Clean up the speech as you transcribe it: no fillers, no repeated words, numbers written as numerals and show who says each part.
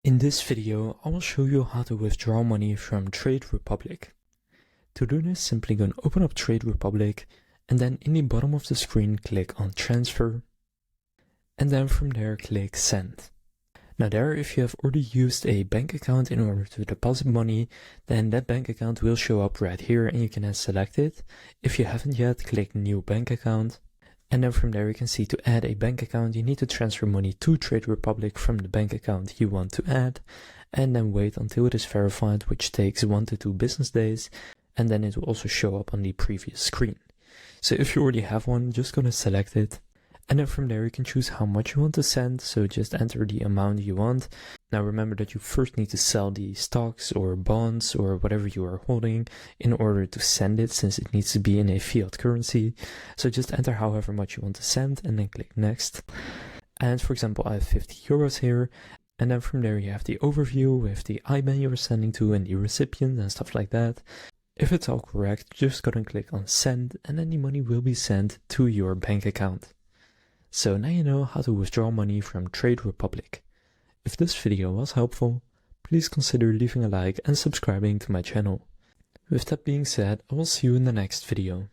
Speaker 1: In this video, I will show you how to withdraw money from Trade Republic. To do this, simply go and open up Trade Republic, and then in the bottom of the screen click on Transfer, and then from there click Send. Now there, if you have already used a bank account in order to deposit money, then that bank account will show up right here and you can then select it. If you haven't yet, click New Bank Account. And then from there you can see to add a bank account, you need to transfer money to Trade Republic from the bank account you want to add, and then wait until it is verified, which takes 1 to 2 business days, and then it will also show up on the previous screen. So if you already have one, just go to select it, and then from there you can choose how much you want to send, so just enter the amount you want. Now remember that you first need to sell the stocks or bonds or whatever you are holding in order to send it, since it needs to be in a fiat currency. So just enter however much you want to send and then click next. And for example, I have 50 euros here. And then from there you have the overview with the IBAN you are sending to and the recipient and stuff like that. If it's all correct, just go and click on send, and then the money will be sent to your bank account. So now you know how to withdraw money from Trade Republic. If this video was helpful, please consider leaving a like and subscribing to my channel. With that being said, I will see you in the next video.